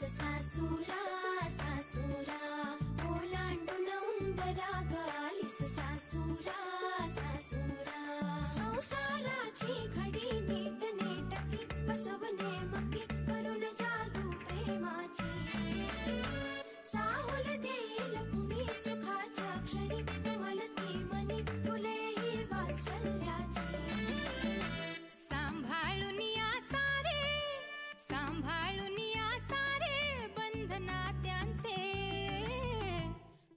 सासूरा सासूरा ओलांडून उंबरा गालीस सासूरा सासूरा संसाराची घडी नीट नेटकी बसवणे मकी करून जादू प्रेमाची चाहुल देईल कुणी सुखाच्या क्षणी कमलती मनी फुले ही वात्सल्याची सांभाळून या सारे बंधना त्यांचे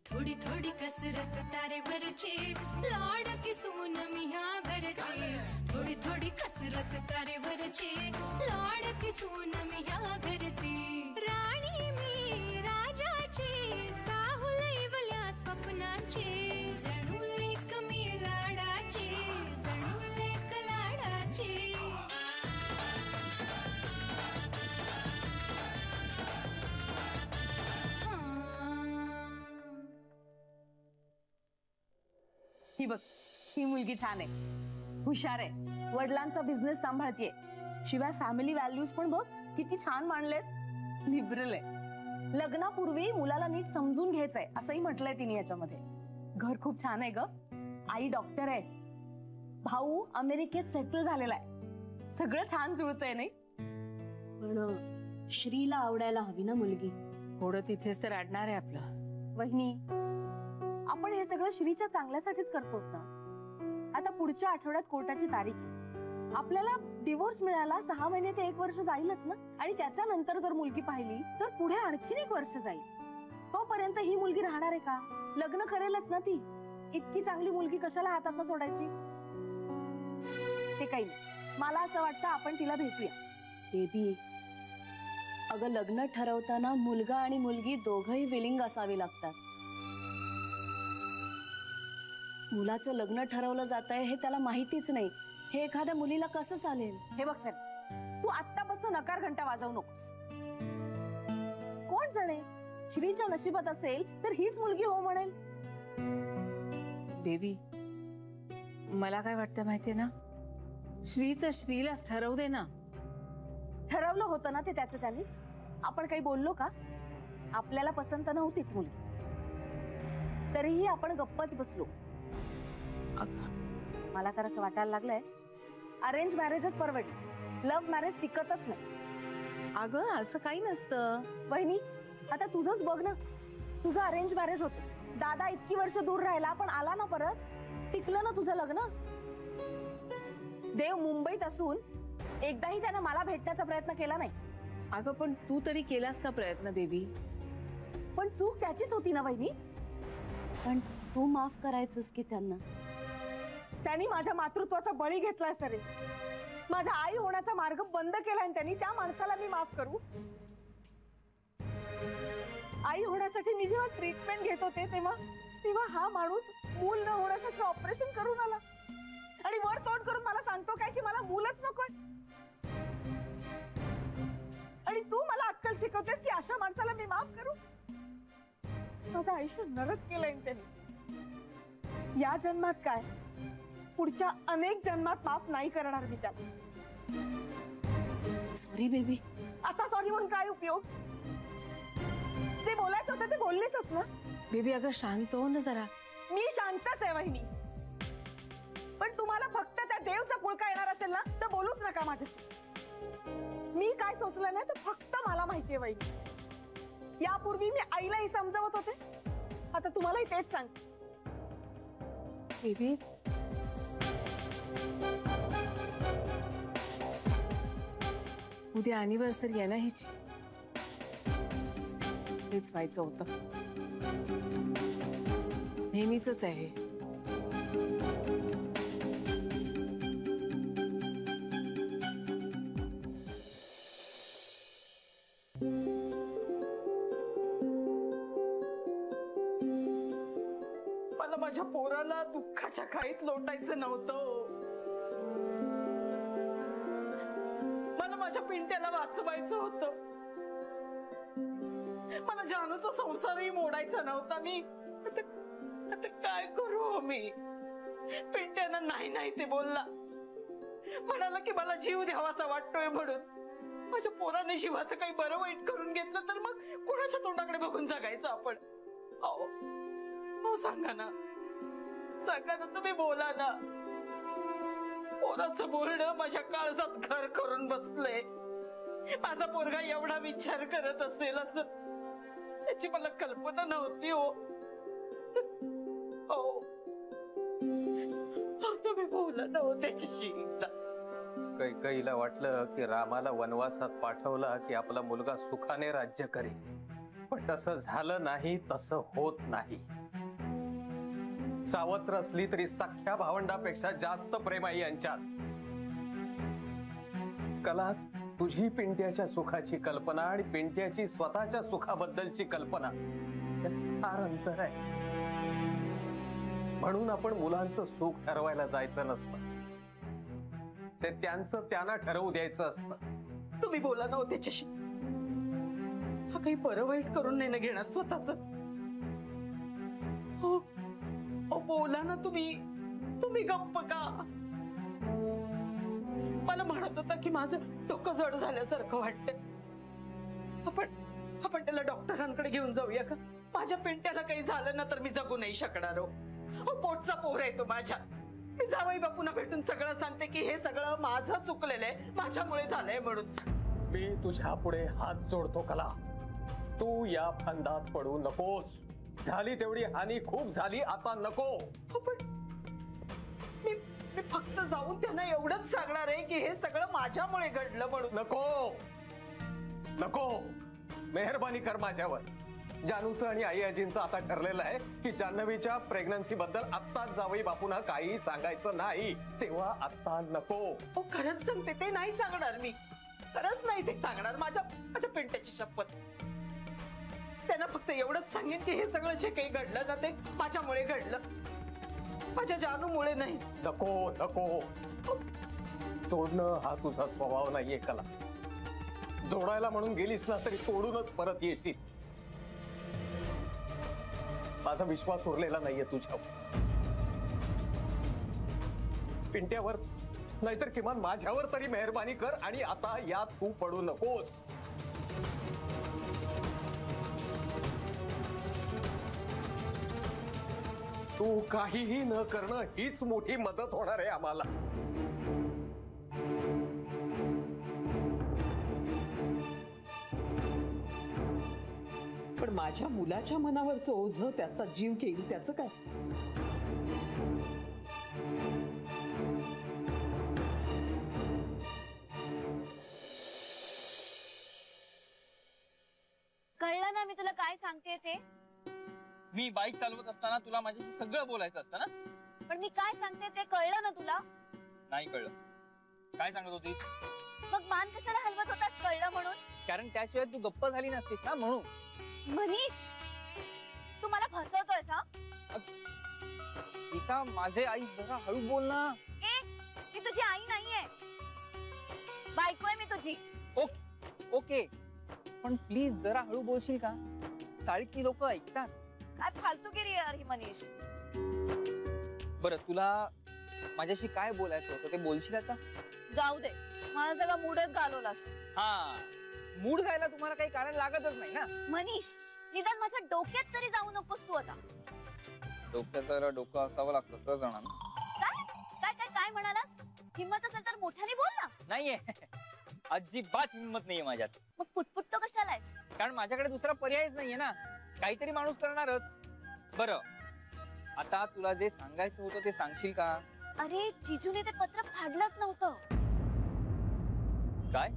थोडी थोडी कसरत तारेवरची लाडकी सून मी ह्या घरची थोडी थोडी कसरत तारेवरची लाडकी सून मी ह्या घरची राणी मी राजाची चाहुल इवल्या स्वप्नांची जणू लेक मी लाडाची जणू लेक लाडाची ही बघ, ही मुलगी छान आहे, हुशार आहे, वडिलांचा बिझनेस सांभाळतीये, शिवाय फॅमिली व्हॅल्यूज पण बघ किती छान मांडलेत, लिबरल आहे. लग्नापूर्वी मुलाला नीट समजून घ्यायचंय असंही म्हटलंय तिने याच्यामध्ये. घर खूप छान आहे ग, आई डॉक्टर आहे, भाऊ अमेरिकेत सेटल झालेला आहे, सगळं छान जुळतंय नाही. पण श्रीला आवडायला हवी ना मुलगी. थोडं तिथेच तर अडणार आहे आपलं. वहिनी, आपण हे सगळं श्रीच्या चांगल्यासाठीच करतो ना. आता पुढच्या आठवड्यात कोर्टाची तारीख आहे, आपल्याला डिवोर्स मिळायला 6 महिने ते 1 वर्ष जाईलच ना. आणि त्याच्यानंतर जर मुलगी पाहिली तर पुढे आणखीन 1 वर्ष जाईल. तोपर्यंत ही मुलगी राहणार आहे का? लग्न करेलच ना ती. इतकी चांगली मुलगी कशाला हातात सोडायची? ते काही नाही, मला असं वाटतं आपण तिला भेटूया. बेबी, अगं लग्न ठरवताना मुलगा आणि मुलगी दोघंही विलिंग असावी लागतात. मुलाचं लग्न ठरवलं जात आहे हे त्याला माहितीच नाही, हे एखाद्या मुलीला कसं चालेल? हे बघ सर, तू आत्तापासून नकार घंटा वाजवू नकोस. कोण जाणे, श्रीच्या नशिबात असेल तर हीच मुलगी हो म्हणेल. बेबी, मला काय वाटतं माहितीये ना, श्रीचं श्रीलाच ठरवू दे ना. ठरवलं होतं ना ते त्याचं त्यानेच. आपण काही बोललो का? आपल्याला पसंत नव्हतीच मुलगी, तरीही आपण गप्पच बसलो. मला तर असं वाटायला लागलंय अरेंज मॅरेजच परवडली, लव्ह मॅरेज टिकतच नाही. अगं असं काही नसतं वहिनी. आता तुझंच बघ ना, तुझं अरेंज मॅरेज होतं, दादा इतकी वर्ष दूर राहिला पण आला ना परत, टिकलं ना तुझं लग्न. देव मुंबईत असून एकदाही त्यानं मला भेटण्याचा प्रयत्न केला नाही. अगं पण तू तरी केलास का प्रयत्न बेबी? पण चूक त्याचीच होती ना वहिनी. पण तू माफ करायचंस की त्यांना. त्यांनी माझ्या मातृत्वाचा बळी घेतलाय सरे, माझ्या आई होण्याचा मार्ग बंद केलाय त्यांनी. त्या माणसाला मी माफ करू? आई होण्यासाठी मी जेव्हा ट्रीटमेंट घेत होते तेव्हा हा माणूस मूल न होण्यासाठी ऑपरेशन करून आला आणि वर तोंड करून मला सांगतो काय की मला मूलच नकोय. आणि तू मला अक्कल शिकवतेस की अशा माणसाला मी माफ करू? माझं आयुष्य नरक केलंय त्यांनी. या जन्मात काय, पुढच्या अनेक जन्मात माफ नाही करणार मी त्याला. Sorry baby. आता सॉरी म्हणून काय उपयोग? ते बोलायचं होतं ते बोललेसच ना. बेबी अगं शांत हो ना जरा. मी शांतच आहे वहिनी, पण तुम्हाला फक्त त्या देवचा पुळका येणार असेल ना तर बोलूच नका माझ्याशी. मी काय सोचलं नाही तर फक्त मला माहितीये वहिनी. यापूर्वी मी आईलाही समजावत होते, आता तुम्हालाही तेच सांग. बेबी उद्या अॅनिव्हर्सरी आहे ना हिची, हेच व्हायचं होतं. नेहमीच आहे. मला माझ्या पोराला दुःखाच्या खाईत लोटायचं नव्हतं. मला माझ्या पिंट्याला वाचवायचं होतं. मला जानूचा संसारही मोडायचा नव्हता. मी आता काय करू? मी पिंट्यानं नाही नाही ते बोलला, म्हणाला की मला जीव द्यावासा वाटतोय म्हणून. माझ्या पोराने शिवाचं काही बरं वाईट करून घेतलं तर मग कोणाच्या तोंडाकडे बघून जगायचं आपण? अहो सांगा ना तुम्ही बोला ना. पोराचं बोलणं माझ्या काळजात घर करून बसलंय. माझा पोरगा एवढा विचार करत असेल असं त्याची मला कल्पना नव्हती. तुम्ही बोला ना त्याच्याशी. कैकेयीला वाटलं की रामाला वनवासात पाठवला की आपला मुलगा सुखाने राज्य करेल, पण तसं झालं नाही, तसं होत नाही. सावत्र असली तरी सख्या भावंडापेक्षा जास्त प्रेम आहे यांच्यात. कला, तुझी पिंट्याच्या सुखाची कल्पना आणि पिंट्याची स्वतःच्या सुखाबद्दलची कल्पना फार अंतर आहे. म्हणून आपण मुलांचं सुख ठरवायला जायचं नसतं, ते त्यांचं त्यांना ठरवू द्यायचं असतं. तुम्ही बोला ना त्याच्याशी. हा काही बरं वाईट करून नाही ना घेणार स्वतःच. बोला ना तुम्ही गप्प का? मला म्हणत होता की माझं डोकं जड झाल्यासारखं वाटतंय. आपण त्याला डॉक्टरांकडे घेऊन जाऊया का? माझ्या पिंट्याला काही झालं ना तर मी जगू नाही शकणार. पोटचा पोर आहे तो माझ्या. मी जावई बापूंना भेटून सगळं सांगते की हे सगळं माझं चुकलेलं आहे, माझ्यामुळे झालंय म्हणून. मी तुझ्या पुढे हात जोडतो कला, तू या फंदात पडू नकोस. झाली तेवढी हानी खूप झाली, आता नको. पण मी फक्त जाऊन त्यांना एवढंच सांगणार आहे की हे सगळं माझ्यामुळे घडलं म्हणून. नको मेहरबानी कर माझ्यावर. जानूचं आणि आई आजींचं आता ठरलेलं आहे की जान्हवीच्या प्रेग्नन्सी बद्दल आत्ताच जावई बापूंना काही सांगायचं नाही, तेव्हा आता नको. खरंच सांगते, ते नाही सांगणार मी. खरंच नाही ते सांगणार. माझ्या पिंट्याची शपथ. त्यांना फक्त एवढंच सांगेन की हे सगळं जे काही घडलं ना ते माझ्यामुळे घडलं, माझ्या जानूमुळे नाही. नको जोडणं हा तुझा स्वभाव नाहीये कला. जोडायला म्हणून गेलीस ना तरी तोडूनच परत येशील. माझा विश्वास उरलेला नाहीये तुझ्यावर, पिंट्यावर नाहीतर किमान माझ्यावर तरी मेहरबानी कर आणि आता यात तू पडू नकोस. तू काहीही न करणं हीच मोठी मदत होणार आहे आम्हाला. पण माझ्या मुलाच्या मनावरचं ओझं त्याचा जीव घेईल त्याचं काय? कळलं ना मी तुला काय सांगते ते? मी बाईक चालवत असताना तुला माझ्याशी सगळं बोलायचं असतं ना. पण मी काय सांगते ते कळलं ना तुला? नाही कळलं. काय सांगत होतीस? मग मान कशाला हलवत होतास कळलं म्हणून? कारण त्याशिवाय तू गप्प झाली नसतीस ना म्हणून. मनीष, तू मला फसवतोयस हा? गीता, माझे आई जरा हळू बोल ना. मी तुझी आई नाहीये, बायको आहे मी तुझी. ओके, पण प्लीज जरा हळू बोलशील का? चाळीतली लोक ऐकतात. काय फालतूगिरी यार ही मनीष. बरं, तुला माझ्याशी काय बोलायचं होतं ते बोलशील आता? जाऊ दे, मला सगळा मूडच घालवलास. हा, मूड जायला तुम्हाला काही कारण लागतच नाही ना. मनीष, निदान माझ्या डोक्यात तरी जाऊ नकोस तू आता. डोक्यात जरा डोकं असावं लागतं तर जाणार. काय म्हणालास? हिम्मत असेल तर मोठ्याने बोल ना. नाहीये, अजिबात हिम्मत नाहीये माझ्यात. मग पुटपुट तो कशाला आहेस? कारण माझ्याकडे दुसरा पर्यायच नाहीये ना. काहीतरी माणूस करणारच. बरं, आता तुला जे सांगायचं होतं ते सांगशील का? अरे, जिजूने ते पत्र फाडलंच नव्हतं. काय?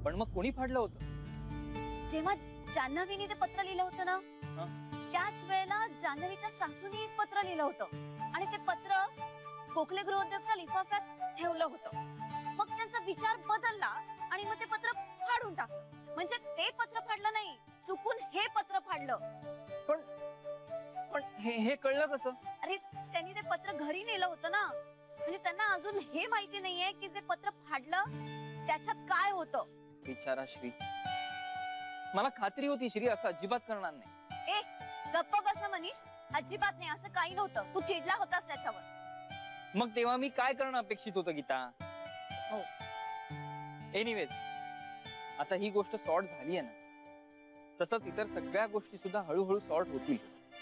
पण मग कोणी फाडलं होतं? जेव्हा जान्हवीने ते पत्र लिहिलं होतं ना, त्याच वेळेला जान्हवीच्या सासूने एक पत्र लिहिलं होतं आणि ते पत्र गोखले गृहोद्योगच्या लिफाफ्यात ठेवलं होतं. मग त्यांचा विचार बदलला आणि मग ते पत्र फाडून टाकलं. म्हणजे ते पत्र फाडलं नाही, चुकून हे पत्र फाडलं. पण हे कळलं कसं? अरे, त्यांनी ते पत्र घरी नेलं होतं ना. म्हणजे त्यांना अजून हे माहिती नाहीये की जे पत्र फाडलं त्याच्यात काय होतं. बिचारा श्री. मला खात्री होती श्री असं अजिबात करणार नाही. गप्प बसा मनीष. अजिबात नाही, असं काही नव्हतं. तू चिडला होतास त्याच्यावर. मग तेव्हा मी काय करणं अपेक्षित होतं गीता? हो. एनिवेज, आता ही गोष्ट सॉर्ट झाली आहे ना, तसंच इतर सगळ्या गोष्टी सुद्धा हळूहळू सॉर्ट होतील.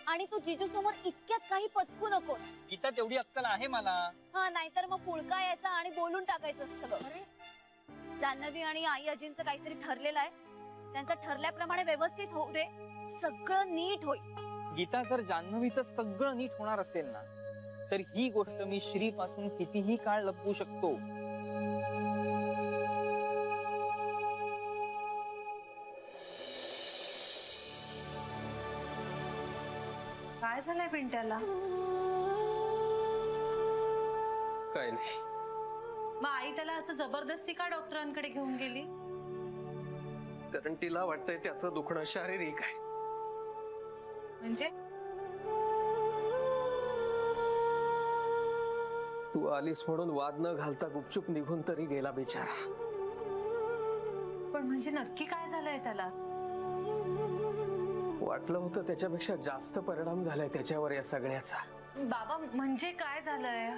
आणि तू जिजू समोर इतक्यात काही पचकू नकोस. गीता तेवढी अक्कल आहे मला. हा, नाहीतर मग पुळका यायचा आणि बोलून टाकायचं सगळं. जान्हवी आणि आई अजींचं काहीतरी ठरलेलं आहे, त्यांचं ठरल्याप्रमाणे व्यवस्थित होऊ दे, सगळं नीट होईल. गीता, जर जान्हवीचं सगळं नीट होणार असेल ना, तर ही गोष्ट मी श्री पासून कितीही काळ लपवू शकतो. काय झालंय पिंट्याला? काय नाही. मग आई त्याला असं जबरदस्ती का डॉक्टरांकडे घेऊन गेली? कारण तिला वाटतंय त्याचं दुखणं शारीरिक आहे. म्हणजे तू आलीस म्हणून वाद न घालता गुपचूप निघून तरी गेला बिचारा. पण म्हणजे नक्की काय झालंय त्याला? वाटलं होतं त्याच्यापेक्षा जास्त परिणाम झालाय त्याच्यावर या सगळ्याचा. बाबा म्हणजे काय झालंय?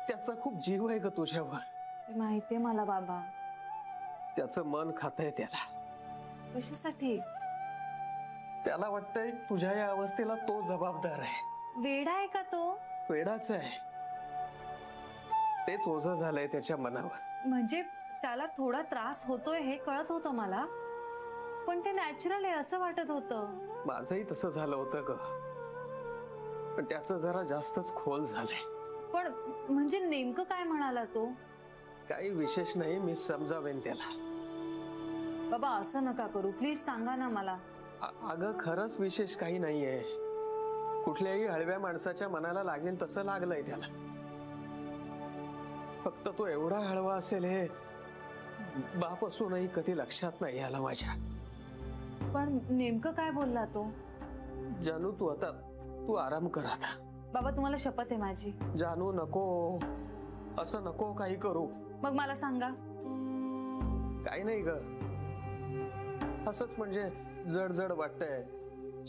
त्याचा खूप जीव आहे ग तुझ्यावर. ते माहितीये मला बाबा. त्याचं मन खातंय त्याला. कशासाठी? त्याला वाटतंय तुझ्या या अवस्थेला तो जबाबदार आहे. वेडा आहे का तो? वेडाच आहे. तेच ओझं झालंय त्याच्या मनावर. म्हणजे त्याला थोडा त्रास होतोय हे कळत होतं मला, पण ते नॅचरल आहे असं वाटत होतं. माझंही तसं झालं होतं ग, पण त्याचं जरा जास्तच खोल झालंय. पण म्हणजे नेमकं काय म्हणाला तो? काही विशेष नाही, मी समजावेन त्याला. बाबा असं नका करू, प्लीज सांगा ना मला. अगं खरंच विशेष काही नाहीये. कुठल्याही हळव्या माणसाच्या मनाला लागेल तसं लागलंय त्याला. फक्त तो एवढा हळवा असेल हे बाप असूनही कधी लक्षात नाही आला माझ्या. पण नेमकं काय बोलला तो? जानू तू आराम कर आता. बाबा तुम्हाला शपथ आहे माझी. जानू नको, असं नको काही करू. मग मला सांगा. काही नाही ग, असंच म्हणजे जड जड वाटतंय.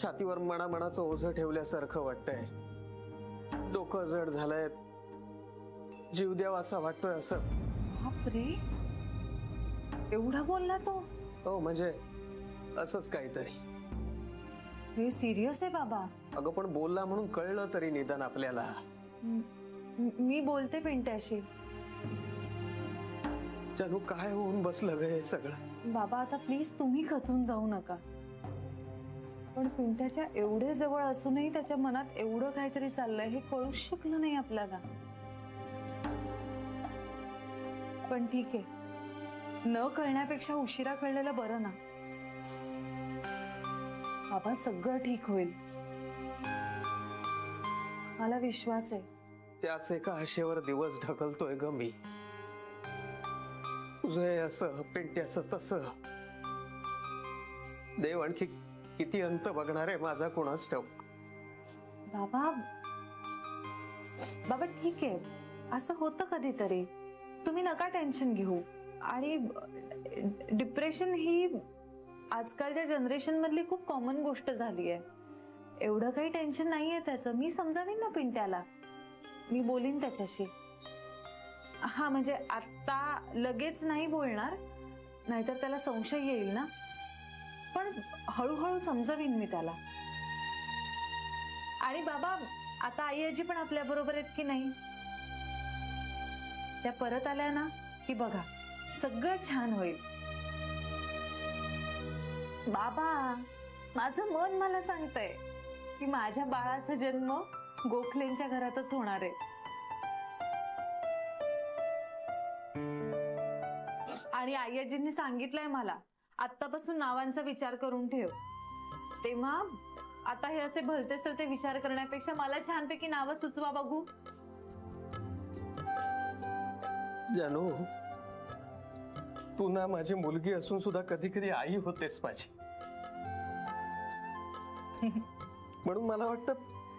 छातीवर मनाचं ओझं ठेवल्यासारखं वाटतंय. डोकं जड झालंय, जीव द्यावा असा वाटतोय. असं. बापरे, एवढा बोलला तो? हो म्हणजे असंच काहीतरी. हे सिरियस आहे बाबा. अगं पण बोलला म्हणून कळलं तरी निदान आपल्याला. मी बोलते पिंट्याशी. जानू काय होऊन बसलं ग हे सगळं? बाबा आता प्लीज तुम्ही खचून जाऊ नका. पण पिंट्याच्या एवढे जवळ असूनही त्याच्या मनात एवढं काहीतरी चाललंय हे कळूच शकलं नाही आपल्याला. पण ठीक आहे, न कळण्यापेक्षा उशिरा कळलेलं बरं ना. बाबा सगळं ठीक होईल, मला विश्वास आहे. त्याच एका आशेवर दिवस ढकलतोय ग मी. तुझं असं, पिंट्याचं तसं. देव आणखी किती अंत बघणार आहे माझा कोणास ठाऊक. बाबा बाबा ठीक आहे, असं होतं कधीतरी. तुम्ही नका टेन्शन घेऊ. आणि डिप्रेशन ही आजकालच्या जनरेशन मधली खूप कॉमन गोष्ट झाली आहे. एवढं काही टेन्शन नाहीये त्याचं. मी समजावीन ना पिंट्याला, मी बोलीन त्याच्याशी. हा म्हणजे आता लगेच नाही बोलणार, नाहीतर त्याला संशय येईल ना. पण हळूहळू समजावीन मी त्याला. आणि बाबा आता आई आजी पण आपल्या बरोबर आहेत की नाही? त्या परत आल्या ना की बघा सगळं छान होईल. बाबा माझं मन मला सांगतंय की माझ्या बाळाचा जन्म गोखलेंच्या घरातच होणार आहे. आणि आई आजींनी सांगितलंय मला आत्तापासून नावांचा विचार करून ठेव. तेव्हा आता हे असे भलते सलते विचार करण्यापेक्षा मला छानपैकी नावं सुचवा बघू. जानू तू ना माझी मुलगी असून सुद्धा कधी कधी आई होतेस माझी. म्हणून मला वाटतं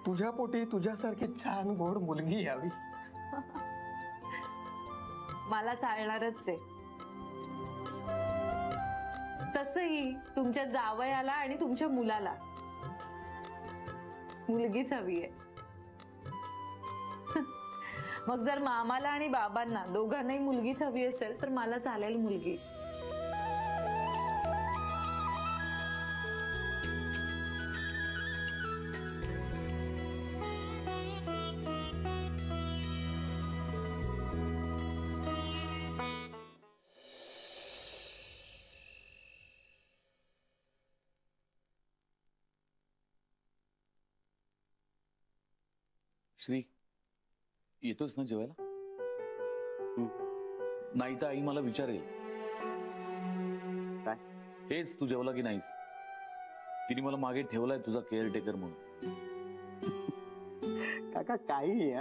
तुझ्या पोटी तुझ्यासारखी छान गोड मुलगी यावी. मला चालणारच आहे. तसही तुमच्या जावयाला आणि तुमच्या मुलाला मुलगीच हवी आहे. मग जर मामाला आणि बाबांना दोघांनाही मुलगीच हवी असेल तर मला चालेल मुलगी. श्री, येतोस ना जेवायला? नाही तर आई मला विचारेल. काय? हेच, तू जेवला की नाहीस? तिने मला मागे ठेवलाय तुझा केअरटेकर म्हणून. काका काही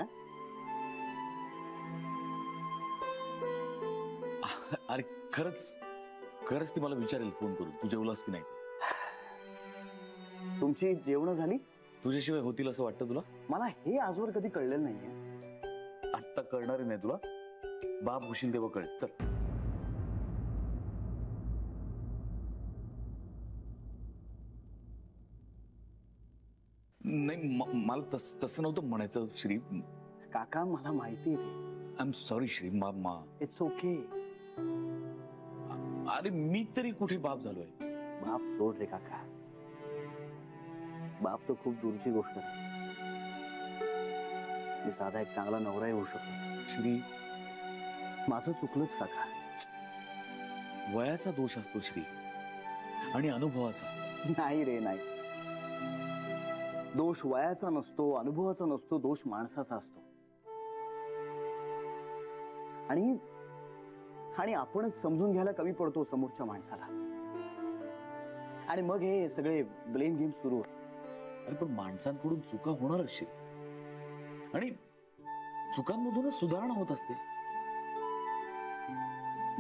अरे खरंच खरंच ती मला विचारेल फोन करून, तू जेवलास की नाही. तुमची जेवण झाली? तुझ्याशिवाय होतील असं वाटतं तुला? मला हे आजवर कधी कळलेलं नाहीये. आत्ता कळणार नाही तुला, बाप होशील तेव्हा कळेल. चल. नाही, मला तसं नव्हतं म्हणायचं श्री. काका मला माहिती आहे. I am sorry Shri. It's okay. अरे मी तरी कुठे बाप झालोय? बाप सोड रे काका, बाप तर खूप दूरची गोष्ट आहे. मी साधा एक चांगला नवराही होऊ शकतो. श्री, माझं चुकलंच काका. वयाचा दोष असतो श्री, आणि अनुभवाचा. नाही रे नाही. दोष वयाचा नसतो, अनुभवाचा नसतो, दोष माणसाचा असतो. आणि आपणच समजून घ्यायला कमी पडतो समोरच्या माणसाला, आणि मग हे सगळे ब्लेम गेम सुरू. अरे पण माणसांकडून चुका होणारच श्री, आणि चुकांमधूनच सुधारणा होत असते.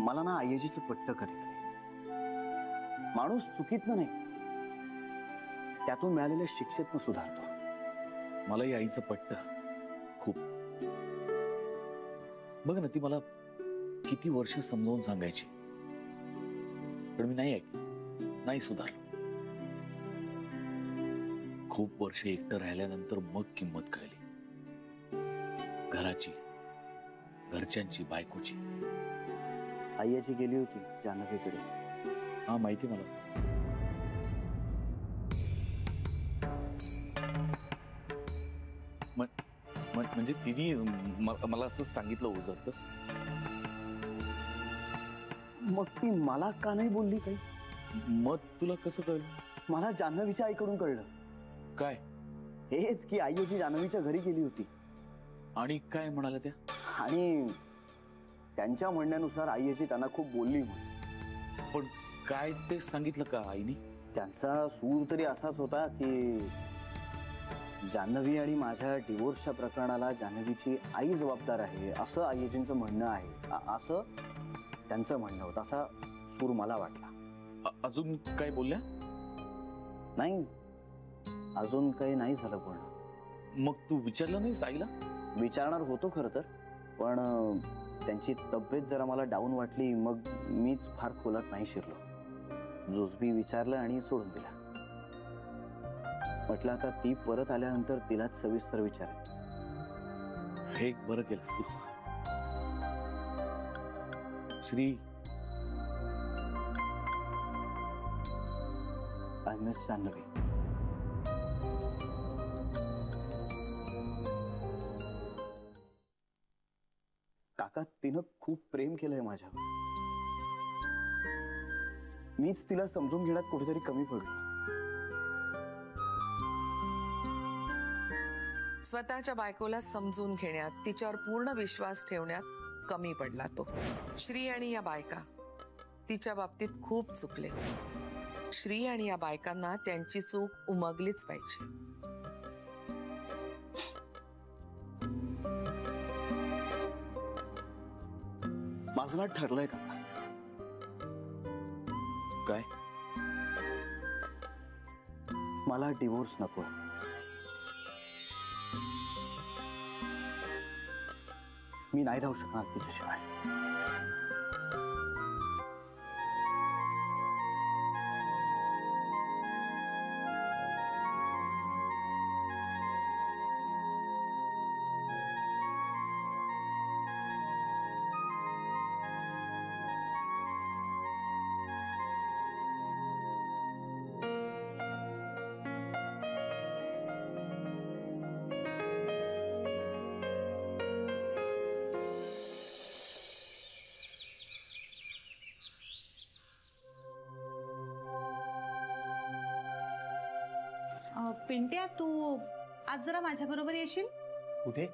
मला ना आईजीचं पट्ट कधी कधी. माणूस चुकीतनं नाही, त्यातून मिळालेल्या शिक्षेतनं सुधारतो. मलाही आईचं पट्ट खूप. बघ ना, ती मला किती वर्ष समजावून सांगायची, पण मी नाही ऐकलं, नाही सुधारलो. खूप वर्ष एकटं राहिल्यानंतर मग किंमत कळली, घराची, घरच्यांची, बायकोची. आईची गेली होती जान्हवीकडे. हा माहिती मला. म्हणजे तिने मला असं सांगितलं ओझरत. मग ती मला का नाही बोलली काही? मग तुला कसं कळलं? मला जान्हवीच्या आईकडून कळलं. काय? हेच की आईची जान्हवीच्या घरी गेली होती. आणि काय म्हणाल्या त्या? आणि त्यांच्या म्हणण्यानुसार आईची त्यांना खूप बोलली म्हणून. पण काय ते सांगितलं का आईने? त्यांचा सूर तरी असाच होता की जान्हवी आणि माझ्या डिवोर्सच्या प्रकरणाला जान्हवीची आई जबाबदार आहे असं आईजींचं म्हणणं आहे, असं त्यांचं म्हणणं होतं. असा सूर मला वाटला. अजून काय बोलल्या? नाही, अजून काही नाही झालं बोलणं. मग तू विचारलं नाहीस आईला? विचारणार होतो खरं तर, पण त्यांची तब्येत जरा मला डाऊन वाटली, मग मीच फार खोलात नाही शिरलो. जुजबी विचारलं आणि सोडून दिला. म्हटलं आता ती परत आल्यानंतर तिलाच सविस्तर विचारेल. हे बरं केलंस तू श्री. I miss Janhavi. काका, तिनं खूप प्रेम केलंय माझ्यावर. मीच तिला समजून घेण्यात कुठेतरी कमी पडलो. स्वतःच्या बायकोला समजून घेण्यात, तिच्यावर पूर्ण विश्वास ठेवण्यात कमी पडला तो. श्री आणि या बायका तिच्या बाबतीत खूप चुकले. श्री आणि या बायकांना त्यांची चूक उमगलीच पाहिजे. माझं ना ठरलंय काका. काय? मला डिवोर्स नको. मी नाही राहू शकणार तिच्याशिवाय. पिंट्या, तू आज जरा माझ्या बरोबर येशील? कुठे?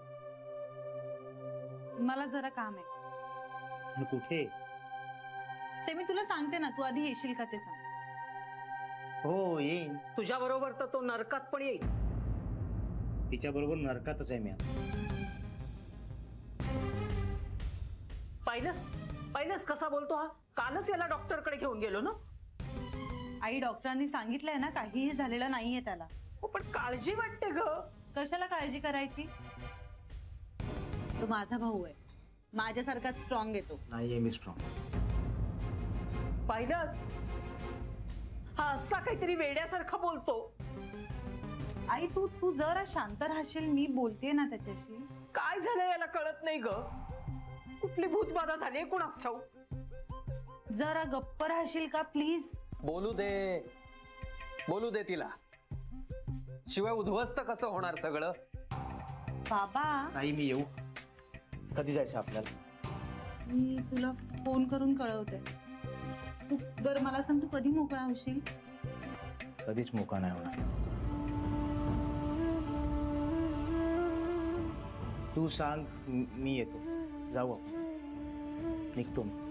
मला जरा काम आहे. कुठे? ते मी तुला सांगते ना, तू आधी येशील का ते सांग. हो येईन. तुझ्या बरोबर तर तो नरकात पण येईल. तिच्या बरोबर नरकातच आहे मी आता. पाहिलंस कसा बोलतो हा. कालच याला डॉक्टरकडे घेऊन गेलो ना. आई, डॉक्टरांनी सांगितलंय ना काहीही झालेलं नाहीये त्याला. पण काळजी वाटते ग. कशाला काळजी करायची? तो माझा भाऊ आहे, माझ्यासारखाच स्ट्रॉंग येतो. नाहीये मी स्ट्रॉंग. पाहिलंस हा असा काहीतरी वेड्यासारखा बोलतो. आई, तू जरा शांत राहशील? मी बोलतेय ना त्याच्याशी. काय झालं याला कळत नाही ग. कुठली भूतबाधा झाली कुणाच ठाऊ. जरा गप्प राहशील का प्लीज? बोलू दे तिला. शिवाय उद्ध्वस्त कसं होणार सगळं. बाबा, नाही मी येऊ. कधी जायचं आपल्याला? मी तुला फोन करून कळवते. तू बरं मला सांग, तू कधी मोकळा होशील? कधीच मोका नाही होणार. तू सांग, मी येतो. जाऊ आपण. निघतो मी.